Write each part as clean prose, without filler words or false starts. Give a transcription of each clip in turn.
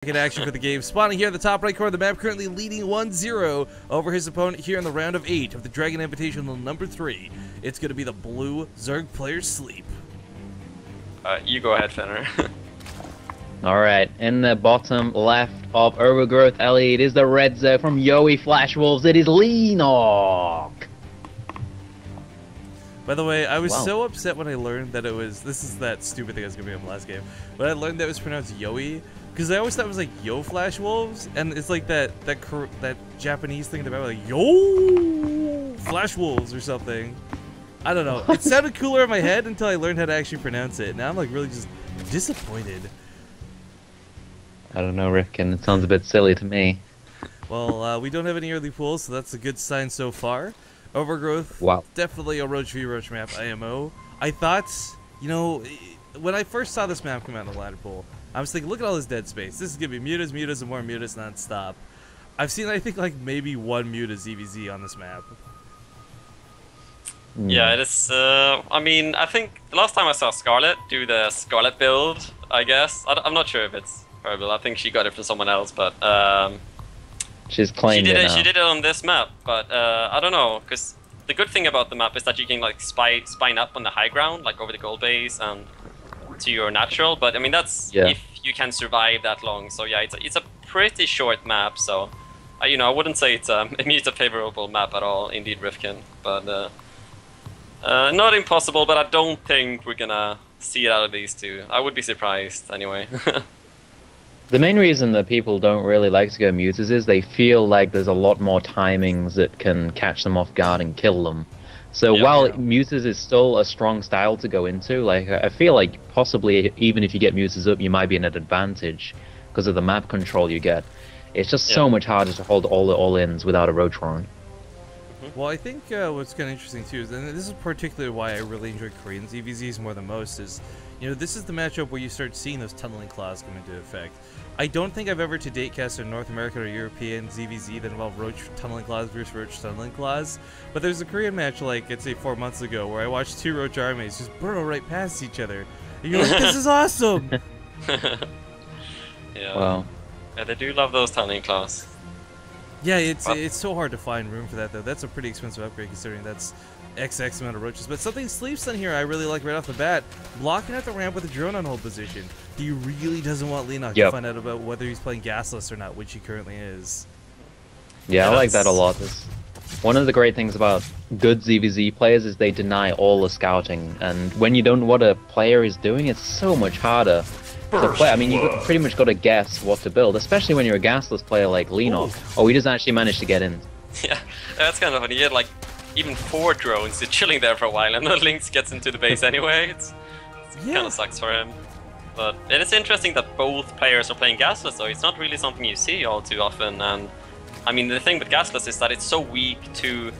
In action for the game, spawning here in the top right corner of the map, currently leading 1-0 over his opponent here in the round of 8 of the Dragon Invitational number 3. It's going to be the blue Zerg player Sleep. You go ahead, Fenner. Alright, in the bottom left of Overgrowth Ellie, it is the red zone from Yowie Flash Wolves, it is Leenock! By the way, I was so upset when I learned that it was, this is that stupid thing I was going to be on the last game, but I learned that it was pronounced Yowie. Because I always thought it was like Yo Flash Wolves, and it's like that Japanese thing about like Yo Flash Wolves or something. I don't know. It sounded cooler in my head until I learned how to actually pronounce it. Now I'm like really just disappointed. I don't know, Rifkin. It sounds a bit silly to me. Well, we don't have any early pools, so that's a good sign so far. Overgrowth, definitely a Roach v Roach map, IMO. I thought, you know, when I first saw this map come out in the ladder pool, I was thinking, look at all this dead space. This is going to be mutas, mutas, and more mutas non-stop. I've seen, I think, like, maybe one muta ZVZ on this map. Yeah, it is, I mean, I think the last time I saw Scarlet do the Scarlet build, I guess. I'm not sure if it's her build. I think she got it from someone else, but, she's claimed she did it now. She did it on this map, but, I don't know, because the good thing about the map is that you can, like, spine up on the high ground, like, over the gold base, and to your natural, but I mean that's if you can survive that long. So yeah, it's a pretty short map. So you know, I wouldn't say it's a favorable map at all, indeed, Rifkin. But not impossible. But I don't think we're gonna see it out of these two. I would be surprised anyway. The main reason that people don't really like to go mutas is they feel like there's a lot more timings that can catch them off guard and kill them. So while mutas is still a strong style to go into, like I feel like possibly even if you get mutas up, you might be in an advantage because of the map control you get. It's just so much harder to hold all the all-ins without a roach run. Well, I think what's kind of interesting too is, and this is particularly why I really enjoy Korean ZVZs more than most, is, you know, this is the matchup where you start seeing those tunneling claws come into effect. I don't think I've ever to date cast a North American or European ZVZ that involved Roach tunneling claws versus Roach tunneling claws, but there's a Korean match, like, I'd say 4 months ago, where I watched two Roach armies just burrow right past each other. And you're like, this is awesome! Yeah, they do love those tunneling claws. Yeah, it's so hard to find room for that, though. That's a pretty expensive upgrade, considering that's XX amount of roaches. But something Sleep's done here I really like right off the bat, blocking out the ramp with a drone on hold position. He really doesn't want Leenock to find out about whether he's playing gasless or not, which he currently is. Yeah, I like that a lot. One of the great things about good ZVZ players is they deny all the scouting, and when you don't know what a player is doing, it's so much harder to play. I mean, you pretty much got to guess what to build, especially when you're a gasless player like Leenock. Oh, he doesn't actually manage to get in. Yeah, that's kind of funny. He had like even 4 drones just chilling there for a while, and the Lynx gets into the base anyway. It kind of sucks for him. But it is interesting that both players are playing gasless, though. It's not really something you see all too often. And I mean, the thing with gasless is that it's so weak to,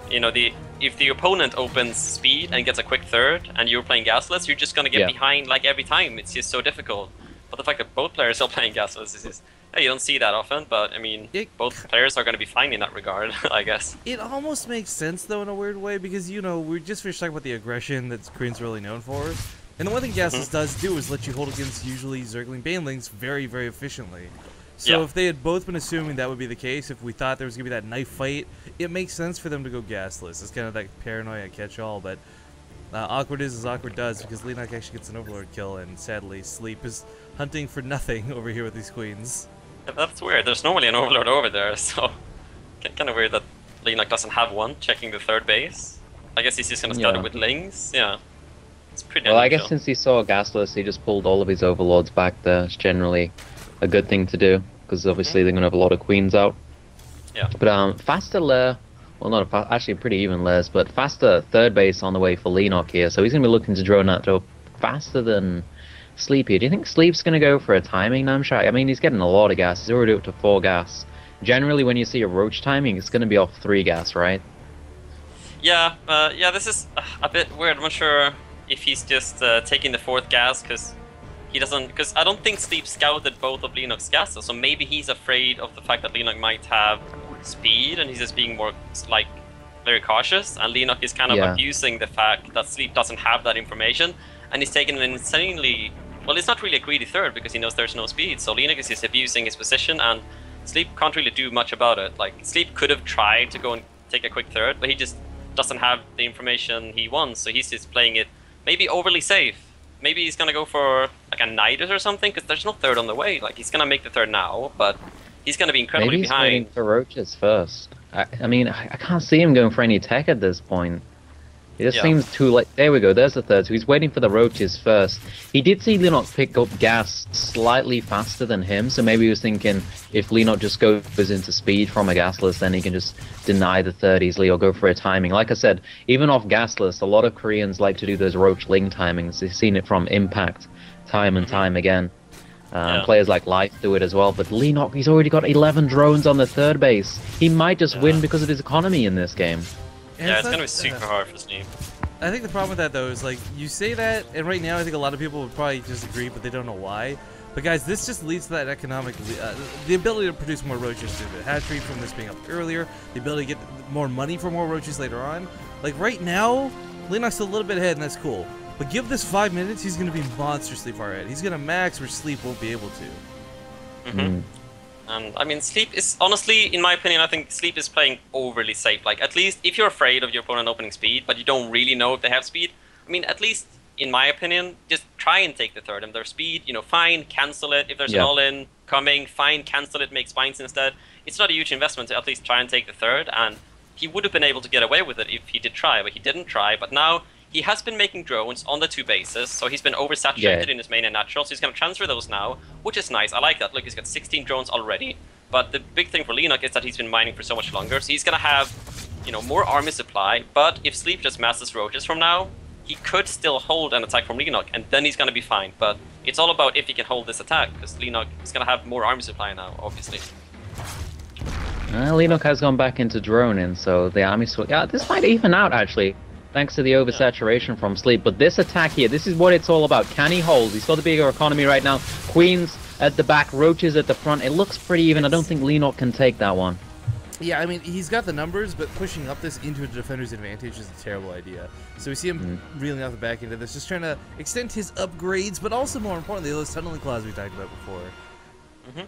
you know, if the opponent opens speed and gets a quick third, and you're playing gasless, you're just gonna get behind like every time. It's just so difficult. But the fact that both players are playing gasless is just, you don't see that often. But I mean, both players are gonna be fine in that regard, I guess. It almost makes sense though in a weird way, because, you know, we just finished talking about the aggression that Koreans really known for. And the one thing gasless does do is let you hold against usually Zergling Banelings very, very efficiently. So if they had both been assuming that would be the case, if we thought there was going to be that knife fight, it makes sense for them to go gasless. It's kind of that paranoia catch-all, but awkward is as awkward does, because Leenock actually gets an Overlord kill, and sadly Sleep is hunting for nothing over here with these queens. Yeah, that's weird. There's normally an Overlord over there, so kind of weird that Leenock doesn't have one, checking the third base. I guess he's just going to start it with Lings, It's pretty unusual. I guess since he saw gasless, he just pulled all of his Overlords back there. It's generally a good thing to do, because obviously they're going to have a lot of queens out. Yeah. But faster lair, well, not actually pretty even lairs, but faster third base on the way for Leenock here, so he's going to be looking to drone that up faster than Sleep here. Do you think Sleep's going to go for a timing, Namshak? I mean, he's getting a lot of gas. He's already up to 4 gas. Generally, when you see a Roach timing, it's going to be off 3 gas, right? Yeah, this is a bit weird. I'm not sure if he's just taking the 4th gas, because he doesn't, because I don't think Sleep scouted both of Leenock's gases, so maybe he's afraid of the fact that Leenock might have speed, and he's just being more, like, very cautious, and Leenock is kind of abusing the fact that Sleep doesn't have that information, and he's taking an insanely well, it's not really a greedy third because he knows there's no speed. So Leenock is just abusing his position, and Sleep can't really do much about it. Like, Sleep could have tried to go and take a quick third, but he just doesn't have the information he wants, so he's just playing it maybe overly safe. Maybe he's gonna go for like a Nidus or something, because there's no third on the way. Like, he's gonna make the third now, but he's gonna be incredibly Maybe he's behind. waiting for roaches first. I mean, I can't see him going for any tech at this point. It just seems too late. There we go, there's the third. So he's waiting for the roaches first. He did see Leenock pick up gas slightly faster than him, so maybe he was thinking if Leenock just goes into speed from a gasless, then he can just deny the third easily or go for a timing. Like I said, even off gasless, a lot of Koreans like to do those roach ling timings. They've seen it from Impact time and time again. Players like Life do it as well, but Leenock, he's already got 11 drones on the third base. He might just win because of his economy in this game. And Yeah, it's gonna be super hard for Sleep. I think the problem with that, though, is, like, you say that, and right now I think a lot of people would probably disagree, but they don't know why. But, guys, this just leads to that economic, the ability to produce more roaches through the hatchery from this being up earlier, the ability to get more money for more roaches later on. Like, right now, Leenock's a little bit ahead, and that's cool. But give this 5 minutes, he's going to be monstrously far ahead. He's going to max where Sleep won't be able to. And I mean, Sleep is, honestly, in my opinion, I think Sleep is playing overly safe. Like, at least if you're afraid of your opponent opening speed, but you don't really know if they have speed, I mean, at least, in my opinion, just try and take the third. And their speed, you know, fine, cancel it. If there's an all-in coming, fine, cancel it, make spines instead. It's not a huge investment to at least try and take the third, and he would have been able to get away with it if he did try, but he didn't try. But now, he has been making drones on the two bases, so he's been oversaturated in his main and natural, so he's going to transfer those now, which is nice. I like that. Look, he's got 16 drones already. But the big thing for Leenock is that he's been mining for so much longer, so he's going to have, you know, more army supply. But if Sleep just masses roaches from now, he could still hold an attack from Leenock, and then he's going to be fine. But it's all about if he can hold this attack, because Leenock is going to have more army supply now, obviously. Leenock has gone back into droning, so the army... Yeah, this might even out, actually. Thanks to the oversaturation from Sleep. But this attack here, this is what it's all about. Can he hold? He's got the bigger economy right now. Queens at the back, roaches at the front. It looks pretty even. I don't think Leenock can take that one. Yeah, I mean, he's got the numbers, but pushing up this into a defender's advantage is a terrible idea. So we see him reeling out the back end of this, just trying to extend his upgrades, but also, more importantly, those tunneling claws we talked about before.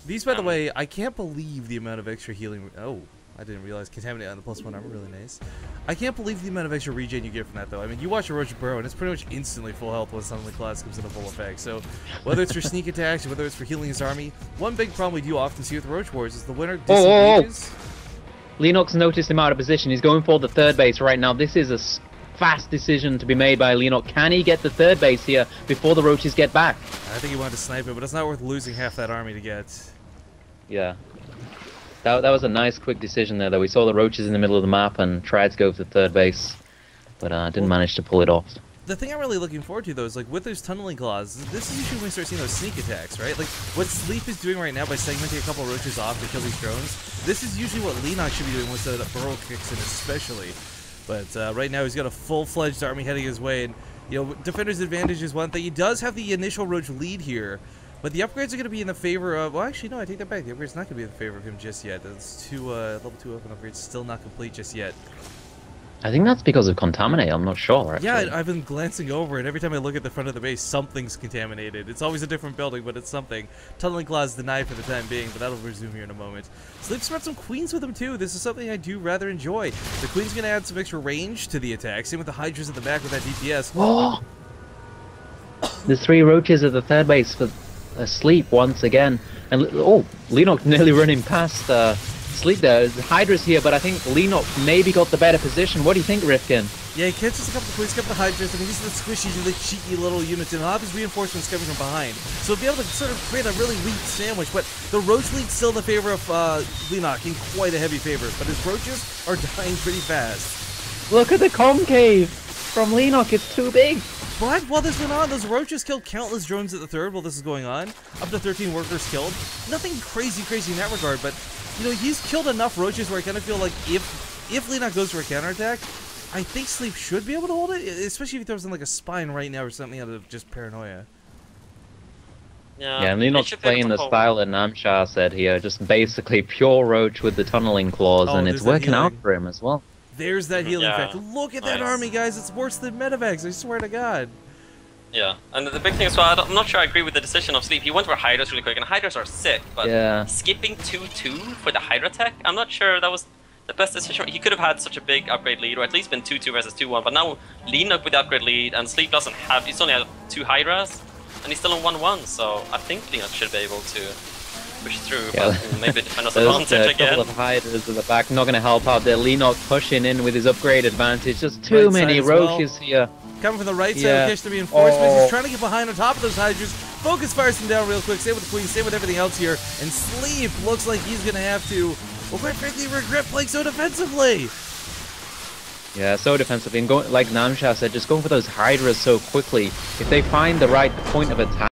These, by the way, I can't believe the amount of extra healing... Oh, I didn't realize contaminate on the +1 armor, really nice. I can't believe the amount of extra regen you get from that, though. I mean, you watch a roach burrow, and it's pretty much instantly full health when suddenly class comes into full effect. So, whether it's for sneak attacks or whether it's for healing his army, one big problem we do often see with Roach Wars is the winner disengages. Leenock's noticed him out of position. He's going for the third base right now. This is a fast decision to be made by Leenock. Can he get the third base here before the roaches get back? I think he wanted to snipe it, but it's not worth losing half that army to get. Yeah. That was a nice, quick decision there, though. We saw the roaches in the middle of the map and tried to go for the third base, but didn't manage to pull it off. The thing I'm really looking forward to, though, is, like, with those tunneling claws, this is usually when we start seeing those sneak attacks, right? Like, what Sleep is doing right now by segmenting a couple roaches off to kill these drones, this is usually what Leenock should be doing once the burrow kicks in, especially. But right now, he's got a full-fledged army heading his way, and, you know, Defender's advantage is one thing. He does have the initial roach lead here, but the upgrades are going to be in the favor of... Well, actually, no, I take that back. The upgrade's not going to be in the favor of him just yet. Those two level 2 weapon upgrades still not complete just yet. I think that's because of Contaminate. I'm not sure, actually. Yeah, I've been glancing over, and every time I look at the front of the base, something's contaminated. It's always a different building, but it's something. Tunneling Claw is denied for the time being, but that'll resume here in a moment. Sleep's brought some Queens with him, too. This is something I do rather enjoy. The Queen's going to add some extra range to the attack. Same with the Hydras at the back with that DPS. Oh! The 3 roaches at the third base for Sleep once again. And, oh, Leenock nearly running past Sleep there. Hydra's here, but I think Leenock maybe got the better position. What do you think, Rifkin? Yeah, he catches a couple of Queens, a couple of Hydras. I mean, these are the squishy, really cheeky little units, and he'll have his reinforcements coming from behind. So he'll be able to sort of create a really weak sandwich, but the Roach lead's still in the favor of Leenock, in quite a heavy favor. But his Roaches are dying pretty fast. Look at the concave from Leenock. It's too big. But while this went on, those Roaches killed countless drones at the third while this is going on. Up to 13 workers killed. Nothing crazy in that regard, but, you know, he's killed enough Roaches where I kind of feel like if Leenock goes for a counterattack, I think Sleep should be able to hold it, especially if he throws in like a spine right now or something out of just paranoia. Yeah, and Leenock's playing the style that Namshar said here, just basically pure Roach with the tunneling claws, and it's working out for him as well. There's that healing effect. Look at that army, guys. It's worse than Medivacs, I swear to God. Yeah, and the big thing as well, I'm not sure I agree with the decision of Sleep. He went for Hydras really quick, and Hydras are sick, but skipping 2-2 for the Hydra tech, I'm not sure that was the best decision. He could have had such a big upgrade lead, or at least been 2-2 versus 2-1, but now Leenock with the upgrade lead, and Sleep doesn't have, he's only had 2 Hydras, and he's still on 1-1, so I think Leenock should be able to push through, but maybe defend us advantage again. A couple of Hydras at the back, not going to help out there. Leenock pushing in with his upgrade advantage, just too many Roaches here. Coming from the right side, catch the reinforcements. He's trying to get behind on top of those Hydras. Focus fires him down real quick. Same with the Queen, same with everything else here. And Sleep looks like he's going to have to, well, quite frankly, regret playing so defensively. Yeah, so defensively. And going, like Namsha said, just going for those Hydras so quickly. If they find the right point of attack,